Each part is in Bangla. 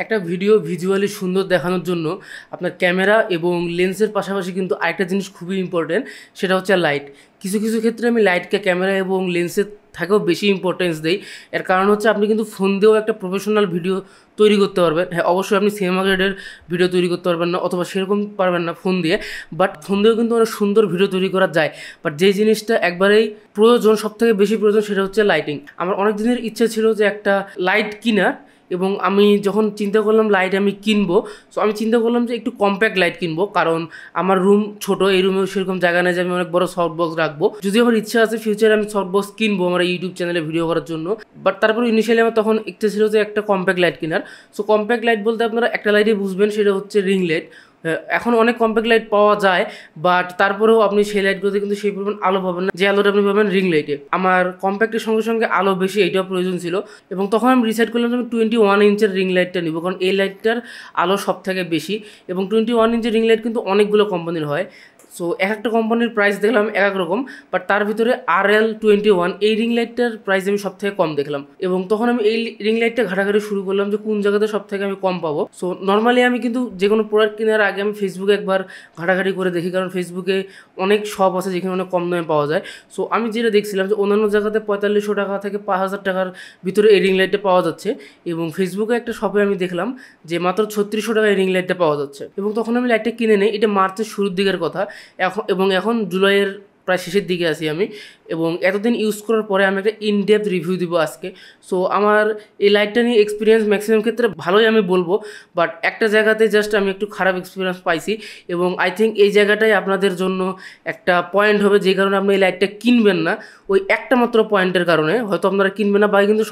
একটা ভিডিও ভিজুয়ালি সুন্দর দেখানোর জন্য আপনার ক্যামেরা এবং লেন্সের পাশাপাশি কিন্তু আরেকটা জিনিস খুবই ইম্পর্টেন্ট, সেটা হচ্ছে লাইট। কিছু কিছু ক্ষেত্রে আমি লাইটকে ক্যামেরা এবং লেন্সের থেকেও বেশি ইম্পর্টেন্স দিই। এর কারণ হচ্ছে আপনি কিন্তু ফোন দিয়েও একটা প্রফেশনাল ভিডিও তৈরি করতে পারবেন। হ্যাঁ, অবশ্যই আপনি সিনেমা গ্রেডের ভিডিও তৈরি করতে পারবেন না, অথবা সেরকম পারবেন না ফোন দিয়ে, বাট ফোন দিয়েও কিন্তু অনেক সুন্দর ভিডিও তৈরি করা যায়। বাট যেই জিনিসটা একবারেই প্রয়োজন, সবথেকে বেশি প্রয়োজন, সেটা হচ্ছে লাইটিং। আমার অনেক দিনের ইচ্ছে ছিল যে একটা লাইট কেনার, এবং আমি যখন চিন্তা করলাম লাইট আমি কিনবো, সো আমি চিন্তা করলাম যে একটু কম্প্যাক্ট লাইট কিনবো, কারণ আমার রুম ছোট, এই রুমেও সেরকম জায়গা নেই যে আমি অনেক বড় সফট বক্স রাখবো। যদি আমার ইচ্ছা আছে ফিউচারে আমি সফট বক্স কিনবো আমার ইউটিউব চ্যানেলে ভিডিও করার জন্য, বাট তারপর ইনিশিয়ালি আমার তখন ইচ্ছা ছিল যে একটা কম্প্যাক্ট লাইট কেনার। সো কম্প্যাক্ট লাইট বলতে আপনারা একটা লাইটই বুঝবেন, সেটা হচ্ছে রিং লাইট। এখন অনেক কম্প্যাক্ট লাইট পাওয়া যায়, বাট তারপরেও আপনি সেই লাইটগুলোতে কিন্তু সেই পরিমাণ আলো পাবেন না যে আলোটা আপনি পাবেন রিং লাইটে। আমার কম্প্যাক্টের সঙ্গে সঙ্গে আলো বেশি, এইটাও প্রয়োজন ছিল, এবং তখন আমি ডিসাইড করলাম যে আমি 21 ইঞ্চের রিং লাইটটা নিব, কারণ এই লাইটটার আলো সব থেকে বেশি। এবং 21 ইঞ্চের রিং লাইট কিন্তু অনেকগুলো কোম্পানির হয়। সো এক একটা কোম্পানির প্রাইস দেখলাম এক এক রকম, বাট তার ভিতরে RL21 এই রিং লাইটটার প্রাইস আমি সব থেকে কম দেখলাম, এবং তখন আমি এই রিং লাইটটা ঘাটাঘাটি শুরু করলাম যে কোন জায়গাতে সব থেকে আমি কম পাবো। সো নর্মালি আমি কিন্তু যে কোনো প্রোডাক্ট কেনার আগে আমি ফেসবুকে একবার ঘাটাঘাটি করে দেখি, কারণ ফেসবুকে অনেক শপ আছে যেখানে অনেক কম দামে পাওয়া যায়। সো আমি যেটা দেখছিলাম যে অন্যান্য জায়গাতে 4500 টাকা থেকে 5000 টাকার ভিতরে এই রিং লাইটটা পাওয়া যাচ্ছে, এবং ফেসবুকে একটা শপে আমি দেখলাম যে মাত্র 3600 টাকায় রিং লাইটটা পাওয়া যাচ্ছে। এবং তখন আমি লাইটটা কিনে নেই। এটা মার্চের শুরুর দিকের কথা, এখন জুলাইয়ের প্রায় শেষের দিকে আছি আমি, এবং এতদিন ইউজ করার পরে আমি একটা ইনডেপথ রিভিউ দিব আজকে। সো আমার এই লাইটটা নিয়ে এক্সপিরিয়েন্স ম্যাক্সিমাম ক্ষেত্রে ভালোই আমি বলবো, বাট একটা জায়গাতে জাস্ট আমি একটু খারাপ এক্সপিরিয়েন্স পাইছি, এবং আই থিঙ্ক এই জায়গাটাই আপনাদের জন্য একটা পয়েন্ট হবে যে কারণে আপনি এই লাইটটা কিনবেন না। ওই একটা মাত্র পয়েন্টের কারণে হয়তো আপনারা কিনবেন না, বা কিন্তু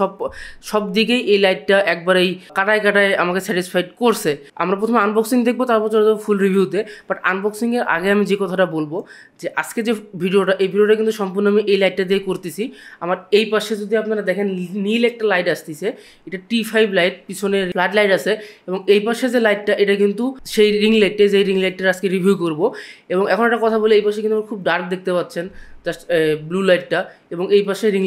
সব দিকেই এই লাইটটা একবারেই কাটায় কাটায় আমাকে স্যাটিসফাইড করছে। আমরা প্রথমে আনবক্সিং দেখবো, তারপর চলে যাবো ফুল রিভিউতে। বাট আনবক্সিংয়ের আগে আমি যে কথাটা বলবো, যে আজকে যে এই ভিডিওটা কিন্তু সম্পূর্ণ আমি এই লাইটটা দিয়ে করতেছি। আমার এই পাশে যদি আপনারা দেখেন নীল একটা লাইট আসতেছে, এটা T5 লাইট, পিছনে ফ্ল্যাড লাইট আছে, এবং এই পাশে যে লাইটটা এটা কিন্তু সেই রিং লাইটটা, যে রিং লাইটটা আজকে রিভিউ করব। এবং এখন একটা কথা বলে, এই পাশে কিন্তু খুব ডার্ক দেখতে পাচ্ছেন, জাস্ট ব্লু লাইটটা, এবং এই পাশে রিং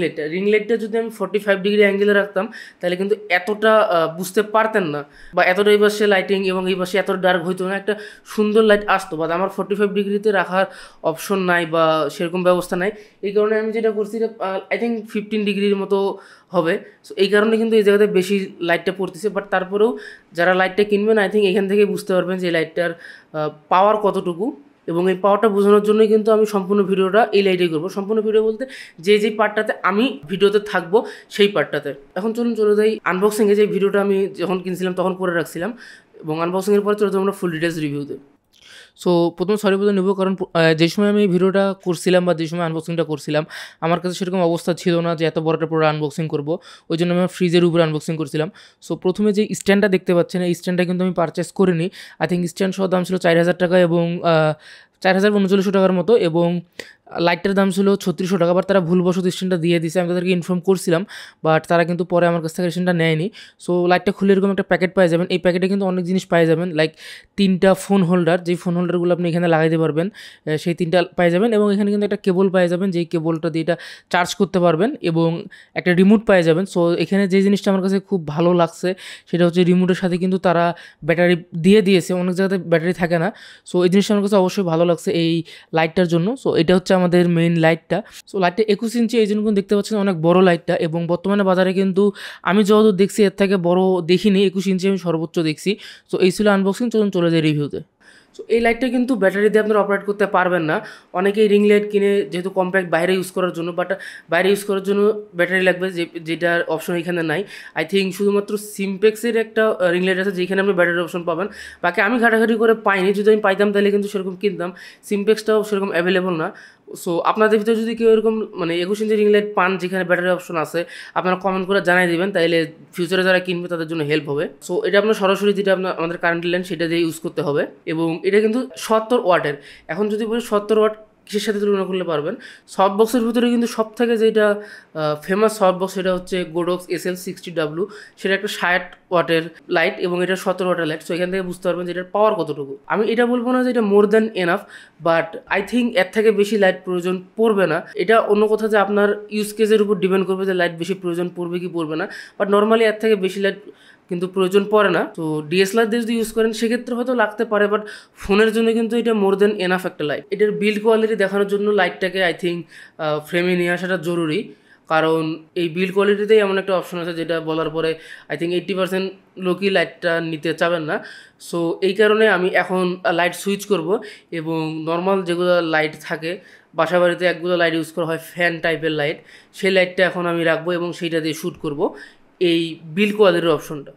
লাইটটা যদি আমি 45 ডিগ্রি অ্যাঙ্গেলে রাখতাম তাহলে কিন্তু এতটা বুঝতে পারতেন না, বা এতটা এই পাশে লাইটিং এবং এই পাশে এত ডার্ক হইতো না, একটা সুন্দর লাইট আসতো। বাট আমার 45 ডিগ্রিতে রাখার অপশন নাই বা সেরকম ব্যবস্থা নাই, এই কারণে আমি যেটা করছি আই থিঙ্ক 15 ডিগ্রির মতো হবে। সো এই কারণে কিন্তু এই জায়গাতে বেশি লাইটটা পড়তেছে। বাট তারপরেও যারা লাইটটা কিনবেন আই থিঙ্ক এখান থেকে বুঝতে পারবেন যে এই লাইটটার পাওয়ার কতটুকু, এবং এই পাওয়ারটা বোঝানোর জন্যই কিন্তু আমি সম্পূর্ণ ভিডিওটা এই লাইটেই করবো। সম্পূর্ণ ভিডিও বলতে যে পার্টটাতে আমি ভিডিওতে থাকবো সেই পার্টটাতে। এখন চলে যাই আনবক্সিংয়ে। যে ভিডিওটা আমি যখন কিনছিলাম তখন করে রাখছিলাম, এবং আনবক্সিংয়ের পরে চলে যাবো আমরা ফুল ডিটেলস রিভিউতে। সো প্রথমে সরি বলে নেব, কারণ যে সময় আমি ভিডিওটা করছিলাম বা যে সময় আনবক্সিংটা করছিলাম আমার কাছে সেরকম অবস্থা ছিল না যে এত বড় একটা পুরো আনবক্সিং করবো, ওই জন্য আমি ফ্রিজের উপরে আনবক্সিং করছিলাম। সো প্রথমে যে স্ট্যান্ডটা দেখতে পাচ্ছেন, এই স্ট্যান্ডটা কিন্তু আমি পারচেস করিনি। আই থিঙ্ক স্ট্যান্ড সহ দাম ছিল 4000 টাকা, এবং 4039 টাকার মতো, এবং লাইটটার দাম ছিল 3600 টাকা। বাট তারা ভুলবশত স্ট্যান্ডটা দিয়ে দিয়েছে, আমি তাদেরকে ইনফর্ম করছিলাম, বাট তারা কিন্তু পরে আমার কাছ থেকে স্ট্যান্ডটা নেয়নি। সো লাইটটা খুলে এরকম একটা প্যাকেট পাই যাবেন। এই প্যাকেটে কিন্তু অনেক জিনিস পাই যাবেন, লাইক 3টা ফোন হোল্ডার, যেই ফোন হোল্ডারগুলো আপনি এখানে লাগাইতে পারবেন, সেই 3টা পাই যাবেন। এবং এখানে কিন্তু একটা কেবল পাই যাবেন, যেই কেবলটা দিয়ে এটা চার্জ করতে পারবেন, এবং একটা রিমোট পাই যাবেন। সো এখানে যে জিনিসটা আমার কাছে খুব ভালো লাগছে সেটা হচ্ছে রিমোটের সাথে কিন্তু তারা ব্যাটারি দিয়ে দিয়েছে, অনেক জায়গাতে ব্যাটারি থাকে না। সো এই জিনিসটা আমার কাছে অবশ্যই ভালো লাগছে এই লাইটটার জন্য। সো এটা হচ্ছে আমাদের মেইন লাইটটা। সো লাইটটা 21 ইঞ্চি, এই জন্য কিন্তু দেখতে পাচ্ছেন অনেক বড় লাইটটা, এবং বর্তমানে বাজারে কিন্তু আমি যতদূর দেখছি এর থেকে বড় দেখিনি, 21 ইঞ্চি আমি সর্বোচ্চ দেখছি। সো এই ছিল আনবক্সিং, চলে যায় রিভিউতে। সো এই লাইটটা কিন্তু ব্যাটারি দিয়ে আপনারা অপারেট করতে পারবেন না। অনেকেই রিং লাইট কিনে যেহেতু কম্প্যাক্ট বাইরে ইউজ করার জন্য, বাট বাইরে ইউজ করার জন্য ব্যাটারি লাগবে, যেটার অপশন এখানে নাই। আই থিঙ্ক শুধুমাত্র সিমপেক্সের একটা রিং লাইট আছে যেখানে আপনি ব্যাটারির অপশন পাবেন, বাকি আমি ঘাটাঘাটি করে পাইনি। যদি আমি পাইতাম তাহলে কিন্তু সেরকম কিনতাম, সিমপেক্সটাও সেরকম অ্যাভেলেবল না। সো আপনাদের ভিতরে যদি কেউ এরকম 21 ইঞ্চি রিং লাইট পান যেখানে ব্যাটারি অপশন আছে, আপনারা কমেন্ট করে জানাই দেবেন, তাইলে ফিউচারে যারা কিনবে তাদের জন্য হেল্প হবে। সো এটা আপনার সরাসরি যেটা আমাদের কারেন্ট লাইন সেটা দিয়ে ইউজ করতে হবে, এবং এটা কিন্তু 70 ওয়াটের। এখন যদি বলি 70 ওয়াট কিসের সাথে তুলনা করলে পারবেন, সফট বক্সের ভিতরে কিন্তু সব থেকে যেটা ফেমাস সফট বক্স সেটা হচ্ছে গোডক্স SL60W, সেটা একটা 60 ওয়াটের লাইট, এবং এটা 17 ওয়াটের লাইট। সো এখান থেকে বুঝতে পারবেন যে এটার পাওয়ার কতটুকু। আমি এটা বলবো না যে এটা more than enough, but I think এর থেকে বেশি লাইট প্রয়োজন পড়বে না। এটা অন্য কথা যে আপনার ইউজ কেসের উপর ডিপেন্ড করবে যে লাইট বেশি প্রয়োজন পড়বে কি পড়বে না, বাট নর্মালি এর থেকে বেশি লাইট কিন্তু প্রয়োজন পড়ে না। তো ডিএসএলআর দিয়ে যদি ইউজ করেন সেক্ষেত্রে হয়তো লাগতে পারে, বাট ফোনের জন্য কিন্তু এটা মোর দেন এনাফ একটা লাইট। এটার বিল্ড কোয়ালিটি দেখানোর জন্য লাইটটাকে আই থিঙ্ক ফ্রেমে নিয়ে আসাটা জরুরি, কারণ এই বিল্ড কোয়ালিটিতেই এমন একটা অপশন আছে যেটা বলার পরে আই থিঙ্ক 80% লোকই লাইটটা নিতে চাবেন না। সো এই কারণে আমি এখন লাইট সুইচ করব এবং নর্মাল যেগুলো লাইট থাকে বাসা বাড়িতে একগুলো লাইট ইউজ করা হয় ফ্যান টাইপের লাইট, সেই লাইটটা এখন আমি রাখবো এবং সেইটা দিয়ে শ্যুট করব এই বিল্ড কোয়ালিটির অপশনটা।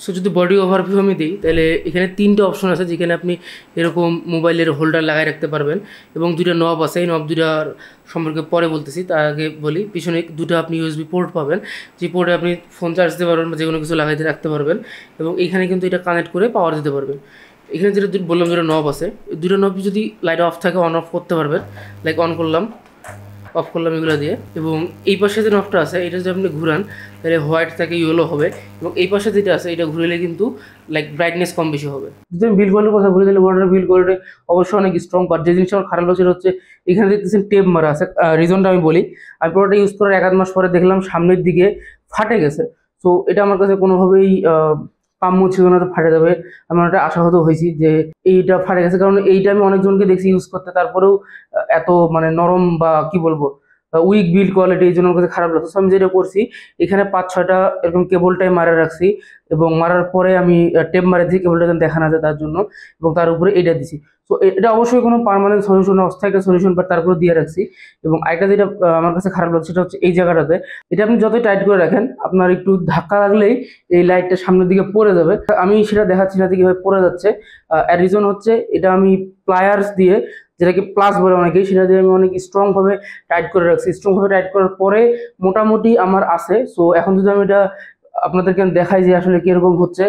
সো যদি বডি ওভারভিউ আমি দিই তাহলে এখানে 3টে অপশন আছে যেখানে আপনি এরকম মোবাইলের হোল্ডার লাগাই রাখতে পারবেন এবং 2টা নব আছে। এই নব 2টার সম্পর্কে পরে বলতেছি, তার আগে বলি পিছনে 2টা আপনি ইউএসবি পোর্ট পাবেন, যে পোর্টে আপনি ফোন চার্জ দিতে পারবেন বা যে কোনো কিছু লাগাইতে রাখতে পারবেন এবং এইখানে কিন্তু এটা কানেক্ট করে পাওয়ার দিতে পারবেন। এখানে যেটা বললাম 2টা নব আছে, 2টা নব যদি লাইট অফ থাকে অন অফ করতে পারবেন, লাইক অন করলাম অফ করলাম এগুলো দিয়ে। এবং এই পাশে যে নবটা আছে এটা যদি আপনি ঘুরান তাহলে হোয়াইট থেকে ইয়েলো হবে এবং এই পাশে যেটা আছে এটা ঘুরলে কিন্তু লাইক ব্রাইটনেস কম বেশি হবে। যদি আমি বিল্ড কোয়ালিটির কথা বলি তাহলে বর্ডার বিল্ড কোয়ালিটি অবশ্যই অনেক স্ট্রং, বাট যে জিনিসটা আমার খারাপ লাগছে হচ্ছে এখানে দেখতেছেন টেপ মারা আছে। রিজনটা আমি বলি, আমি পুরোটা ইউজ করার 1-1 মাস পরে দেখলাম সামনের দিকে ফাটে গেছে। সো এটা আমার কাছে কোনোভাবেই কাম্য ছিল না, তো ফাটে যাবে আমি অনেকটা আশাহত হয়েছি যে এইটা ফাটে গেছে, কারণ এইটা আমি অনেকজনকে দেখছি ইউজ করতে, তারপরেও এত মানে নরম বা কি বলবো উইক বিল্ড কোয়ালিটি, এই জন্য আমার কাছে খারাপ লাগছে। আমি যেটা করছি এখানে 5-6টা এরকম কেবলটাই মারা রাখছি এবং মারার পরে আমি টেপ মারে দিই কেবলটা যেন দেখা না যায় তার জন্য, এবং তার উপরে এটা দিছি। তো এটা অবশ্যই কোনো পার্মানেন্ট সলিউশন না, অস্থায়ী একটা সলিউশন, বাট তারপরে দিয়ে রাখছি। এবং আরেকটা যেটা আমার কাছে খারাপ লাগছে সেটা হচ্ছে এই জায়গাটাতে, এটা আপনি যতই টাইট করে রাখেন আপনার একটু ধাক্কা লাগলেই এই লাইটটা সামনের দিকে পড়ে যাবে। আমি সেটা দেখাচ্ছি না কিভাবে পড়ে যাচ্ছে। এর রিজন হচ্ছে এটা আমি প্লায়ার্স দিয়ে, যেটাকে প্লাস বলে অনেকেই, সেটা দিয়ে আমি অনেক স্ট্রংভাবে টাইট করে রাখছি। স্ট্রংভাবে টাইট করার পরে মোটামুটি আমার আছে। সো এখন যদি আমি এটা আপনাদেরকে দেখাই যে আসলে কিরকম হচ্ছে,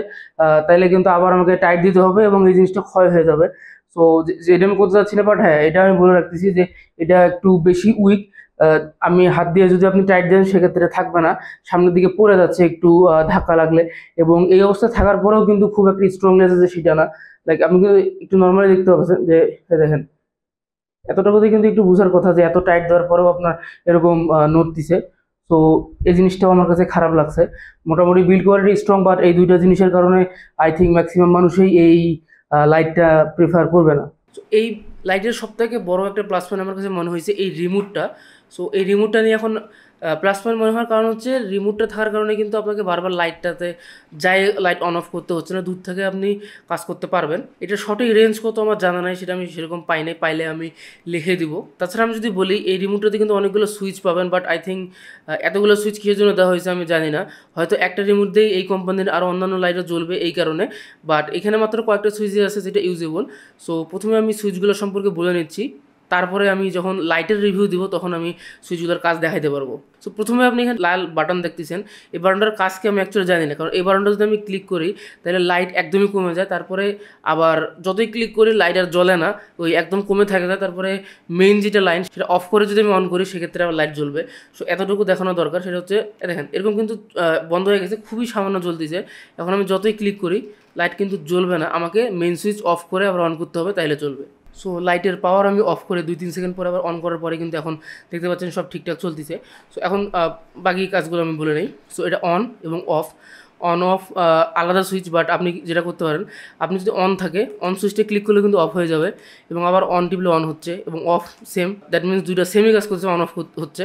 তাইলে কিন্তু আবার আমাকে টাইট দিতে হবে এবং এই জিনিসটা ক্ষয় হয়ে যাবে। সো যেটা আমি করতে চাচ্ছি না, বাট হ্যাঁ এটা আমি বলে রাখতেছি যে এটা একটু বেশি উইক। আমি হাত দিয়ে যদি আপনি টাইট দেন সেক্ষেত্রে থাকবে না, সামনের দিকে পড়ে যাচ্ছে একটু ধাক্কা লাগলে। এবং এই অবস্থায় থাকার পরেও কিন্তু খুব একটা স্ট্রংনেস আছে সেটা না, লাইক আপনি কিন্তু একটু নর্মালি দেখতে পাচ্ছেন যে দেখেন এতটুকুতে কিন্তু একটু বোঝার কথা যে এত টাইট দেওয়ার পরেও আপনার এরকম নোট দিছে। তো এই জিনিসটাও আমার কাছে খারাপ লাগছে। মোটামুটি বিল্ড কোয়ালিটি স্ট্রং, বাট এই 2টা জিনিসের কারণে আই থিঙ্ক ম্যাক্সিমাম মানুষই এই লাইটটা প্রিফার করবে না। তো এই লাইটের সবথেকে বড় একটা প্লাস পয়েন্ট আমার কাছে মনে হয়েছে এই রিমোটটা। সো এই রিমোটটা নিয়ে এখন প্লাস পয়েন্ট মনে হওয়ার কারণ হচ্ছে রিমোটটা থাকার কারণে কিন্তু আপনাকে বারবার লাইটটাতে যাই লাইট অন অফ করতে হচ্ছে না, দূর থেকে আপনি কাজ করতে পারবেন। এটা সঠিক রেঞ্জ কত আমার জানা নাই, সেটা আমি সেরকম পাই নাই, পাইলে আমি লিখে দিব। তাছাড়া আমি যদি বলি এই রিমোটটাতে কিন্তু অনেকগুলো সুইচ পাবেন, বাট আই থিঙ্ক এতগুলো সুইচ কিসের জন্য দেওয়া হয়েছে আমি জানি না, হয়তো একটা রিমোট দিয়েই এই কোম্পানির আরও অন্যান্য লাইটও জ্বলবে এই কারণে, বাট এখানে মাত্র কয়েকটা সুইচ আছে যেটা ইউজেবল। সো প্রথমে আমি সুইচগুলো সম্পর্কে বলে নিচ্ছি, তারপরে আমি যখন লাইটের রিভিউ দিব তখন আমি সুইচগুলোর কাজ দেখাইতে পারবো। সো প্রথমে আপনি এখানে লাল বাটন দেখতেছেন, এই বাটনটার কাজকে আমি অ্যাকচুয়ালি জানি না, কারণ এই বাটনটা যদি আমি ক্লিক করি তাহলে লাইট একদমই কমে যায়, তারপরে আবার যতই ক্লিক করি লাইট আর জ্বলে না, ওই একদম কমে থাকে যায়, তারপরে মেইন যেটা লাইন সেটা অফ করে যদি আমি অন করি সেক্ষেত্রে আবার লাইট জ্বলবে। সো এতটুকু দেখানো দরকার। সেটা হচ্ছে দেখেন এরকম কিন্তু বন্ধ হয়ে গেছে, খুবই সামান্য জ্বলতেছে। এখন আমি যতই ক্লিক করি লাইট কিন্তু জ্বলবে না, আমাকে মেইন সুইচ অফ করে আবার অন করতে হবে তাইলে চলবে। সো লাইটের পাওয়ার আমি অফ করে 2-3 সেকেন্ড পরে আবার অন করার পরে কিন্তু এখন দেখতে পাচ্ছেন সব ঠিকঠাক চলতেছে। সো এখন বাকি কাজগুলো আমি বলে নিই। সো এটা অন এবং অফ, অন অফ আলাদা সুইচ, বাট আপনি যেটা করতে পারেন আপনি যদি অন থাকে অন সুইচটা ক্লিক করলে কিন্তু অফ হয়ে যাবে এবং আবার অন টিপলে অন হচ্ছে এবং অফ সেম, দ্যাট মিনস 2টা সেমই কাজ করছে, অন অফ হচ্ছে।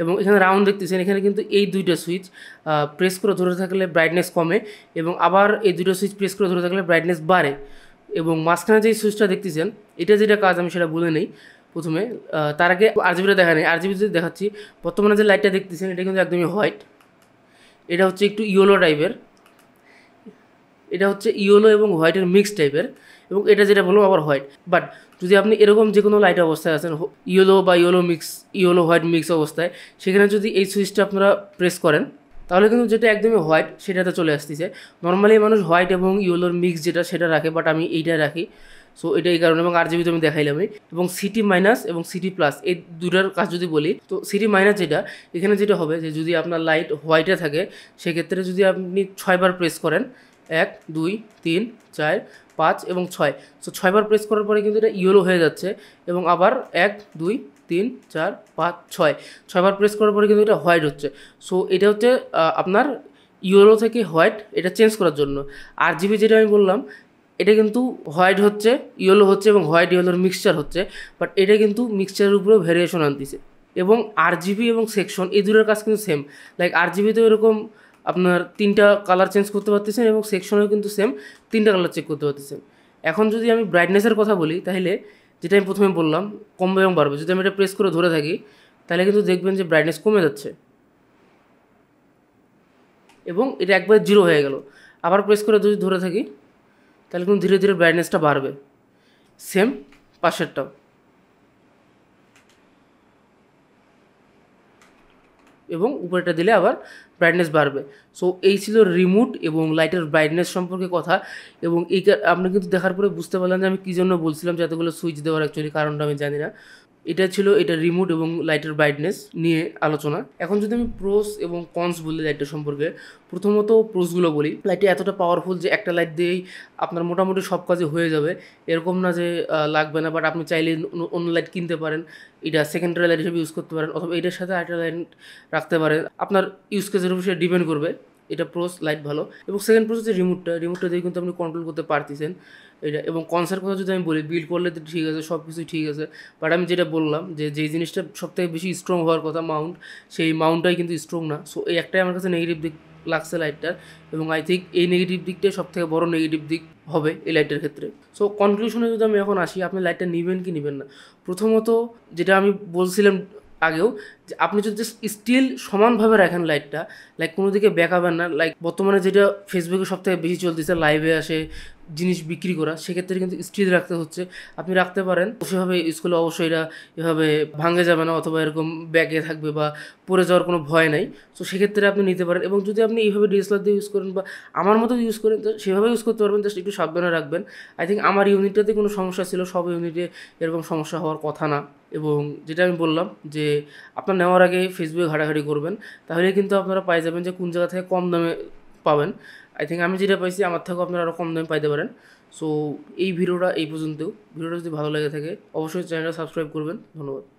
এবং এখানে রাউন্ড দেখতেছেন, এখানে কিন্তু এই 2টা সুইচ প্রেস করে ধরে থাকলে ব্রাইটনেস কমে এবং আবার এই 2টা সুইচ প্রেস করে ধরে থাকলে ব্রাইটনেস বাড়ে। এবং মাঝখানে যে সুইচটা দেখতেছেন এটা যেটা কাজ আমি সেটা বলে নেই প্রথমে। তার আগে আরজিবিটা দেখা নেই, আরজিবি যদি দেখাচ্ছি, বর্তমানে যে লাইটটা দেখতেছেন এটা কিন্তু একদমই হোয়াইট, এটা হচ্ছে একটু ইয়েলো টাইপের, এটা হচ্ছে ইয়েলো এবং হোয়াইটের মিক্স টাইপের, এবং এটা যেটা বলবো আবার হোয়াইট। বাট যদি আপনি এরকম যে কোনো লাইট অবস্থায় আছেন ইয়েলো বা ইয়েলো হোয়াইট মিক্স অবস্থায়, সেখানে যদি এই সুইচটা আপনারা প্রেস করেন তাহলে কিন্তু যেটা একদমই হোয়াইট সেটাতে চলে আসতেছে। নর্মালি মানুষ হোয়াইট এবং ইয়েলোর মিক্স যেটা সেটা রাখে, বাট আমি এইটা রাখি। সো এটা এই কারণে, এবং আরজিবি তো আমি দেখাইলামই। এবং সিটি মাইনাস এবং সিটি প্লাস এই 2টার কাজ যদি বলি, তো সিটি মাইনাস যেটা এখানে যেটা হবে যে যদি আপনার লাইট হোয়াইটে থাকে সেক্ষেত্রে যদি আপনি 6বার প্রেস করেন, 1 2 3 4 5 এবং 6, সো 6বার প্রেস করার পরে কিন্তু এটা ইয়েলো হয়ে যাচ্ছে এবং আবার 1 2 3 4 5 6 6বার প্রেস করার পরে কিন্তু এটা হোয়াইট হচ্ছে। সো এটা হচ্ছে আপনার ইয়েলো থেকে হোয়াইট এটা চেঞ্জ করার জন্য। RGB যেটা আমি বললাম এটা কিন্তু হোয়াইট হচ্ছে, ইয়েলো হচ্ছে এবং হোয়াইট ইয়েলোর মিক্সচার হচ্ছে, বাট এটা কিন্তু মিক্সচারের উপরেও ভ্যারিয়েশন আনতেছে। এবং RGB এবং সেকশন এই দুটোর কাজ কিন্তু সেম। লাইক RGBতেও এরকম আপনার 3টা কালার চেঞ্জ করতে পারতেছেন এবং সেকশনেও কিন্তু সেম 3টা কালার চেক করতে পারতেছেন। এখন যদি আমি ব্রাইটনেসের কথা বলি, তাহলে যেটা আমি প্রথমে বললাম কমবে এবং বাড়বে, যদি আমি এটা প্রেস করে ধরে থাকি তাহলে কিন্তু দেখবেন যে ব্রাইটনেস কমে যাচ্ছে এবং এটা একবার 0 হয়ে গেল। আবার প্রেস করে যদি ধরে থাকি তাহলে কিন্তু ধীরে ধীরে ব্রাইটনেসটা বাড়বে, সেম পাশেরটাও। এবং উপরেটা দিলে আবার ব্রাইটনেস বাড়বে। সো এই ছিল রিমোট এবং লাইটের ব্রাইটনেস সম্পর্কে কথা। এবং এই আপনি কিন্তু দেখার পরে বুঝতে পারলেন যে আমি কী জন্য বলছিলাম যে এতগুলো সুইচ দেওয়ার অ্যাকচুয়ালি কারণটা আমি জানি না। এটা ছিল এটা রিমোট এবং লাইটের ব্রাইটনেস নিয়ে আলোচনা। এখন যদি আমি প্রোস এবং কনস বলি লাইটের সম্পর্কে, প্রথমত প্রোসগুলো বলি। লাইটটা এতটা পাওয়ারফুল যে একটা লাইট দিয়েই আপনার মোটামুটি সব কাজে হয়ে যাবে, এরকম না যে লাগবে না। বাট আপনি চাইলে অন্য লাইট কিনতে পারেন, এটা সেকেন্ডারি লাইট হিসেবে ইউজ করতে পারেন, অথবা এটার সাথে আরেকটা লাইট রাখতে পারেন। আপনার ইউজ কেসের উপর সেটা ডিপেন্ড করবে। এটা প্রোস লাইট ভালো। এবং সেকেন্ড প্রোস হচ্ছে রিমোটটা দিয়ে কিন্তু আপনি কন্ট্রোল করতে পারতেছেন এটা। এবং কনসের কথা যদি আমি বলি, বিল্ড করলে তো ঠিক আছে, সব কিছুই ঠিক আছে, বাট আমি যেটা বললাম যে যেই জিনিসটা সবথেকে বেশি স্ট্রং হওয়ার কথা মাউন্ট, সেই মাউন্টটাই কিন্তু স্ট্রং না। সো এই একটাই আমার কাছে নেগেটিভ দিক লাগছে লাইটটার। এবং আই থিঙ্ক এই নেগেটিভ দিকটাই সবথেকে বড় নেগেটিভ দিক হবে এই লাইটের ক্ষেত্রে। সো কনক্লুশনে যদি আমি এখন আসি, আপনি লাইটটা নেবেন কি নেবেন না, প্রথমত যেটা আমি বলছিলাম আগেও, যে আপনি যদি স্টিল সমানভাবে রাখেন লাইটটা, লাইক কোনো দিকে বেঁকাবেন না। লাইক বর্তমানে যেটা ফেসবুকে সবথেকে বেশি চলতেছে, লাইভে আসে জিনিস বিক্রি করা, সেক্ষেত্রে কিন্তু স্টিল রাখতে হচ্ছে। আপনি রাখতে পারেন সেভাবে ইউজ করলে অবশ্যই এটা এভাবে ভাঙে যাবে না, অথবা এরকম ব্যাগে থাকবে বা পড়ে যাওয়ার কোনো ভয় নাই। সো সেক্ষেত্রে আপনি নিতে পারেন। এবং যদি আপনি এইভাবে DSLR দিয়ে ইউজ করেন বা আমার মতো ইউজ করেন, তো সেভাবে ইউজ করতে পারবেন, জাস্ট একটু সাবধানে রাখবেন। আই থিঙ্ক আমার ইউনিটটাতে কোনো সমস্যা ছিল, সব ইউনিটে এরকম সমস্যা হওয়ার কথা না। এবং যেটা আমি বললাম যে আপনার নেওয়ার আগে ফেসবুকে ঘাটাঘাটি করবেন, তাহলে কিন্তু আপনারা পাই যাবেন যে কোন জায়গা থেকে কম দামে পাবেন। আই থিঙ্ক আমি যেটা পাইছি আমার থেকেও আপনারা আরও কম দামে পাইতে পারেন। সো এই ভিডিওটা এই পর্যন্তও। ভিডিওটা যদি ভালো লেগে থাকে অবশ্যই চ্যানেলটা সাবস্ক্রাইব করবেন। ধন্যবাদ।